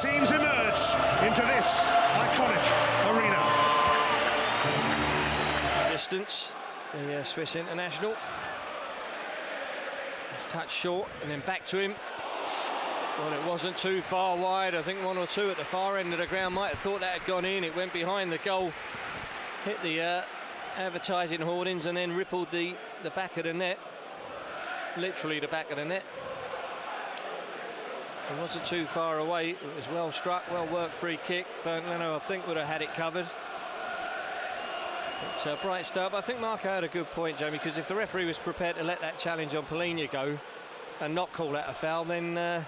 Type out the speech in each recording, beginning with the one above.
teams emerge into this iconic arena. Distance, the Swiss international. He's touched short and then back to him. Well, it wasn't too far wide. I think one or two at the far end of the ground might have thought that had gone in. It went behind the goal, hit the advertising hoardings and then rippled the back of the net. Literally the back of the net. It wasn't too far away. It was well struck, well worked free kick. Bernd Leno, I think, would have had it covered. But bright start. But I think Marco had a good point, Jamie, because if the referee was prepared to let that challenge on Polina go and not call that a foul, then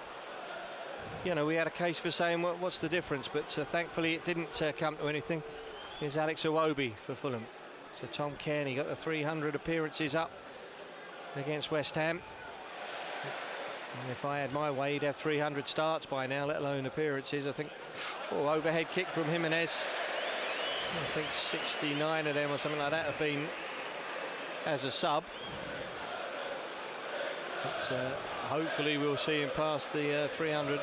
you know, we had a case for saying what's the difference. But thankfully it didn't come to anything. Here's Alex Iwobi for Fulham. So Tom Cairney got the 300 appearances up against West Ham. And if I had my way, he'd have 300 starts by now, let alone appearances. I think, overhead kick from Jimenez. I think 69 of them or something like that have been as a sub. But hopefully we'll see him past the 300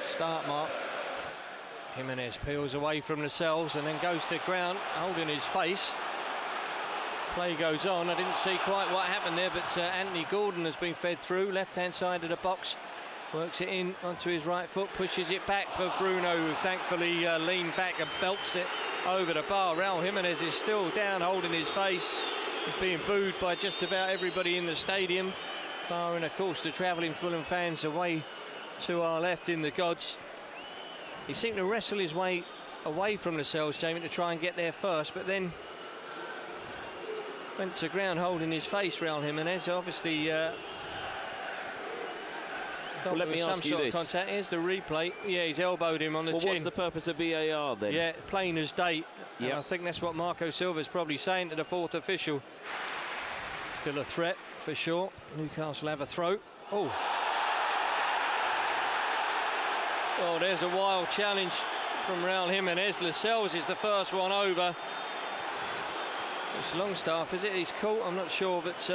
start mark. Jimenez peels away from Lascelles and then goes to ground, holding his face. Play goes on. I didn't see quite what happened there, but Anthony Gordon has been fed through, left-hand side of the box, works it in onto his right foot, pushes it back for Bruno, who thankfully leaned back and belts it over the bar. Raul Jimenez is still down, holding his face. He's being booed by just about everybody in the stadium, barring, of course, the travelling Fulham fans away to our left in the gods. He seemed to wrestle his way away from Lascelles, Jamie, to try and get there first, but then went to ground holding his face. Raul Jimenez obviously well, let me ask you this. Contact. Here's the replay. Yeah, he's elbowed him on the chin. What's the purpose of VAR then? Yeah, plain as day. Yep. And I think that's what Marco Silva's probably saying to the fourth official. Still a threat for sure. Newcastle have a throw. Oh, there's a wild challenge from Raul Jimenez. Lascelles is the first one over. It's Longstaff, is it? He's caught, I'm not sure, but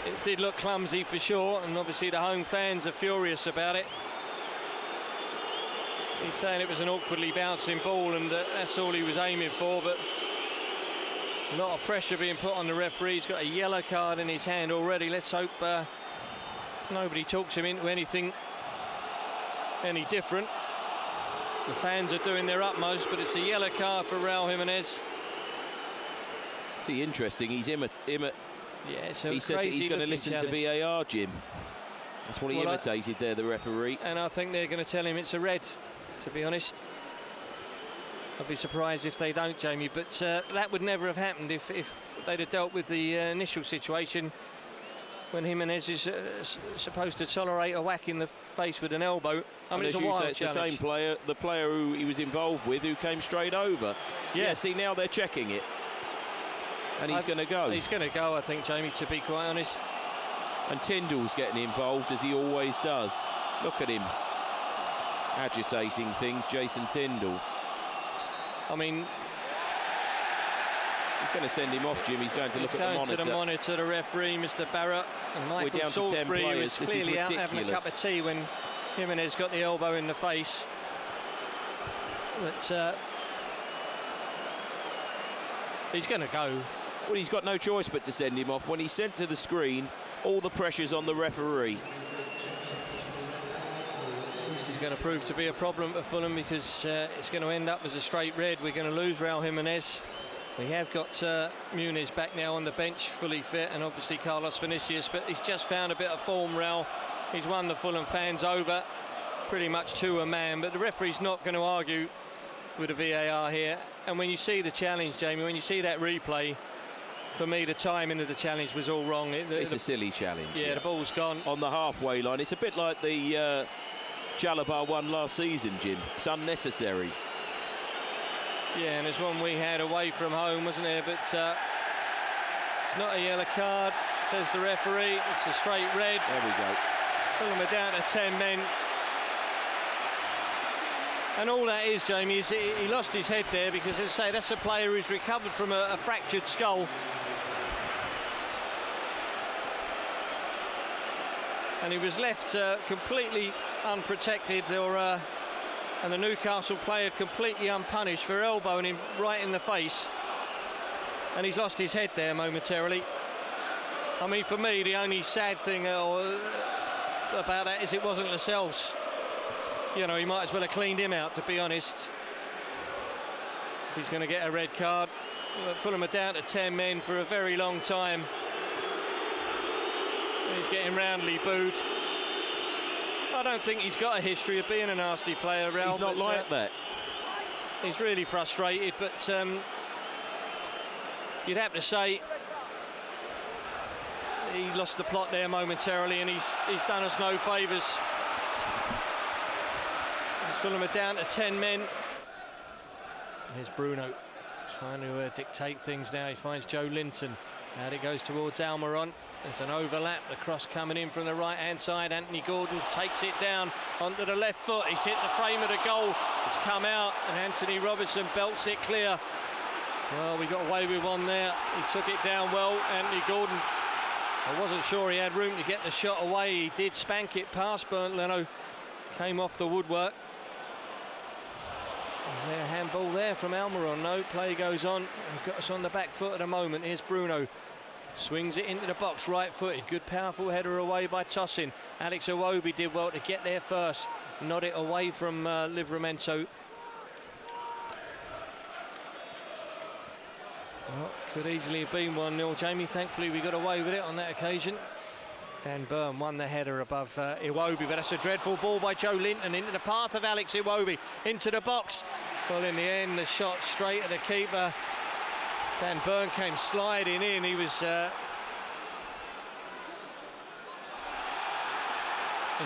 it did look clumsy for sure, and obviously the home fans are furious about it. He's saying it was an awkwardly bouncing ball and that's all he was aiming for, but a lot of pressure being put on the referee. He's got a yellow card in his hand already. Let's hope nobody talks him into anything any different. The fans are doing their utmost, but it's a yellow card for Raul Jimenez. See, interesting. He's yeah, so he said that he's going to listen to VAR, Jim. That's what he imitated there, the referee. And I think they're going to tell him it's a red, to be honest. I'd be surprised if they don't, Jamie, but that would never have happened if they'd have dealt with the initial situation when Jimenez is supposed to tolerate a whack in the face with an elbow. I mean, it's a wild challenge. It's the same player, the player who he was involved with, who came straight over. Yeah, see, now they're checking it. And he's going to go. He's going to go, I think, Jamie, to be quite honest. And Tyndall's getting involved, as he always does. Look at him agitating things, Jason Tyndall. I mean, he's going to send him off, Jim. He's going to look at the monitor. To the monitor, the referee, Mr. Barrett. And Michael We're down to 10 players. Was clearly out having a cup of tea when Jimenez got the elbow in the face. But he's going to go. Well, he's got no choice but to send him off. When he's sent to the screen, all the pressure's on the referee. This is going to prove to be a problem for Fulham because it's going to end up as a straight red. We're going to lose Raul Jimenez. We have got Muniz back now on the bench, fully fit, and obviously Carlos Vinicius, but he's just found a bit of form, Raul. He's won the Fulham fans over pretty much to a man, but the referee's not going to argue with a VAR here. And when you see the challenge, Jamie, when you see that replay, for me, the timing of the challenge was all wrong. It's a silly challenge. Yeah, the ball's gone. On the halfway line. It's a bit like the Chalabar one last season, Jim. It's unnecessary. Yeah, and there's one we had away from home, wasn't there? But it's not a yellow card, says the referee. It's a straight red. There we go. Fulham are down to 10 men. And all that is, Jamie, is he lost his head there because, as I say, that's a player who's recovered from a fractured skull. And he was left completely unprotected or and the Newcastle player completely unpunished for elbowing him right in the face, and he's lost his head there momentarily. I mean, for me, the only sad thing about that is it wasn't Lascelles. You know, he might as well have cleaned him out, to be honest. If he's going to get a red card. Fulham are down to 10 men for a very long time. He's getting roundly booed. I don't think he's got a history of being a nasty player, Raul. He's not like that. He's really frustrated, but you'd have to say he lost the plot there momentarily, and he's done us no favours. Fulham are down to 10 men. Here's Bruno trying to dictate things now. He finds Joe Linton, and it goes towards Almiron. There's an overlap, the cross coming in from the right-hand side. Anthony Gordon takes it down onto the left foot. He's hit the frame of the goal. It's come out, and Anthony Robinson belts it clear. Well, we got away with one there. He took it down well, Anthony Gordon. I wasn't sure he had room to get the shot away. He did spank it past Bernd Leno. Came off the woodwork. Is there a handball there from Almiron? No, play goes on. We've got us on the back foot at the moment. Here's Bruno. Swings it into the box, right-footed. Good, powerful header away by Tosin. Alex Iwobi did well to get there first. Nod it away from Livramento. Well, could easily have been 1-0, Jamie. Thankfully, we got away with it on that occasion. Dan Burn won the header above Iwobi, but that's a dreadful ball by Joe Linton into the path of Alex Iwobi, into the box. Well, in the end, the shot straight at the keeper. Dan Burn came sliding in. He was in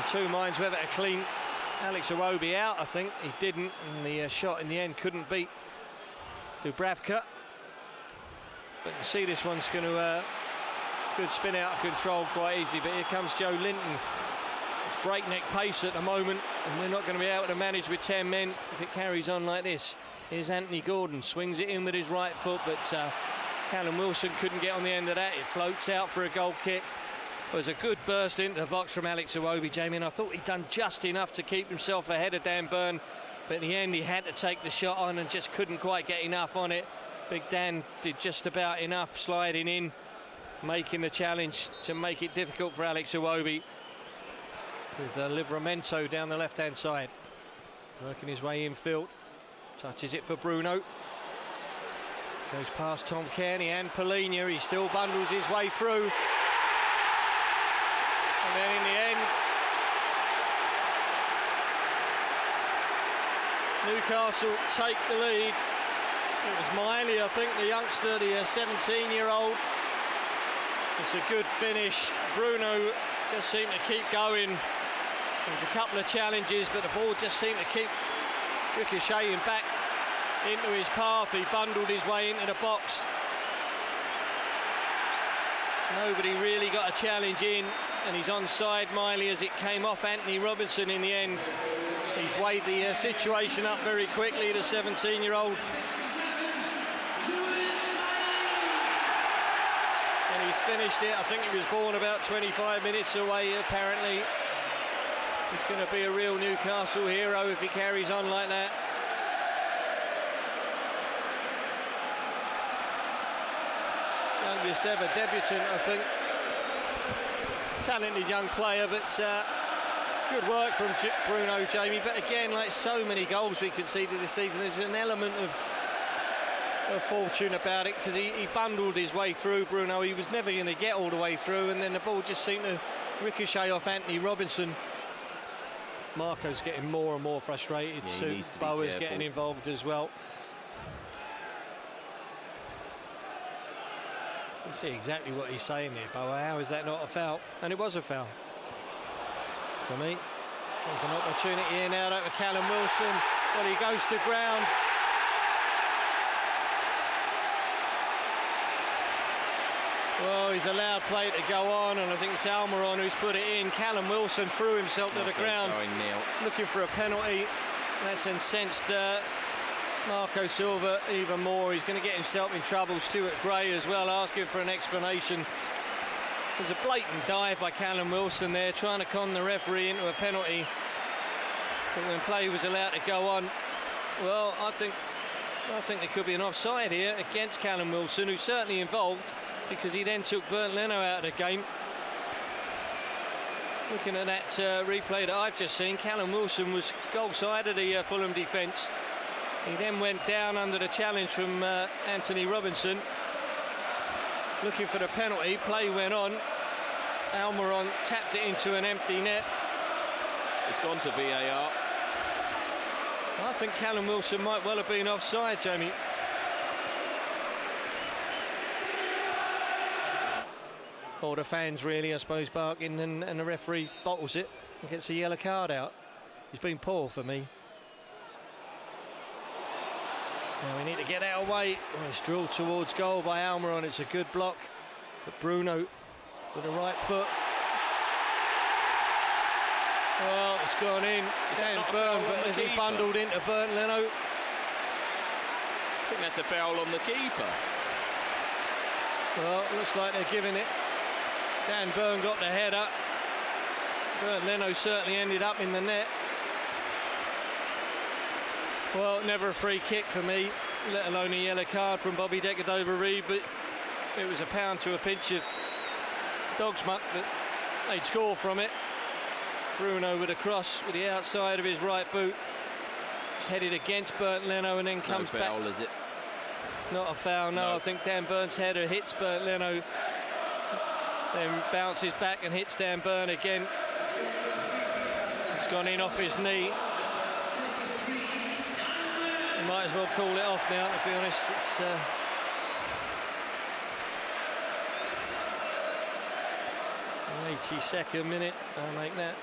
two minds whether to clean Alex Iwobi out. I think he didn't, and the shot in the end couldn't beat Dubravka. But you see, this one's going to could spin out of control quite easily. But here comes Joe Linton. It's breakneck pace at the moment, and we're not going to be able to manage with 10 men if it carries on like this. Here's Anthony Gordon, swings it in with his right foot, but Callum Wilson couldn't get on the end of that. It floats out for a goal kick. It was a good burst into the box from Alex Iwobi, Jamie, and I thought he'd done just enough to keep himself ahead of Dan Burn, but in the end he had to take the shot on and just couldn't quite get enough on it. Big Dan did just about enough, sliding in, making the challenge to make it difficult for Alex Iwobi, with Livramento down the left-hand side, working his way infield. Touches it for Bruno. Goes past Tom Kearney and Polina. He still bundles his way through. And then in the end, Newcastle take the lead. It was Miley, I think, the youngster, the 17-year-old. It's a good finish. Bruno just seemed to keep going. There's a couple of challenges, but the ball just seemed to keep ricocheting back into his path. He bundled his way into the box. Nobody really got a challenge in, and he's onside, Miley, as it came off Anthony Robinson in the end. He's weighed the situation up very quickly, the 17-year-old. And he's finished it. I think he was born about 25 minutes away, apparently. He's going to be a real Newcastle hero if he carries on like that. Youngest ever debutant, I think. Talented young player, but good work from Bruno, Jamie. But again, like so many goals we conceded this season, there's an element of fortune about it, because he bundled his way through, Bruno. He was never going to get all the way through, and then the ball just seemed to ricochet off Anthony Robinson. Marco's getting more and more frustrated too. Boa's getting involved as well. You see exactly what he's saying there, Boa. How is that not a foul? And it was a foul. For me, there's an opportunity here now to Callum Wilson. Well, he goes to ground. Well, he's allowed play to go on, and I think it's Almiron who's put it in. Callum Wilson threw himself to the ground, looking for a penalty. That's incensed Marco Silva even more. He's going to get himself in trouble. Stuart Gray as well, asking for an explanation. There's a blatant dive by Callum Wilson there, trying to con the referee into a penalty. But when play was allowed to go on, well, I think there could be an offside here against Callum Wilson, who's certainly involved because he then took Bernd Leno out of the game. Looking at that replay that I've just seen, Callum Wilson was goal side of the Fulham defence. He then went down under the challenge from Anthony Robinson, looking for the penalty. Play went on. Almiron tapped it into an empty net. It's gone to VAR. I think Callum Wilson might well have been offside, Jamie. All the fans really, I suppose, barking, and the referee bottles it and gets a yellow card out. He's been poor for me. Now we need to get out of the way. Oh, it's drilled towards goal by Almiron. It's a good block. But Bruno with the right foot. Well, it's gone in. Dan Burn, but as he bundled into Bernd Leno. I think that's a foul on the keeper. Well, it looks like they're giving it. Dan Burn got the header. Bernd Leno certainly ended up in the net. Well, never a free kick for me, let alone a yellow card from Bobby Decordova-Reid, but it was a pound to a pinch of dog's muck that they'd score from it. Bruno with a cross with the outside of his right boot. It's headed against Bernd Leno and then It's comes no back. foul, is it? It's not a foul, no. I think Dan Burn's header hits Bernd Leno, then bounces back and hits Dan Burn again. It's gone in off his knee. You might as well call it off now, to be honest. It's an 82nd minute, I'll make that.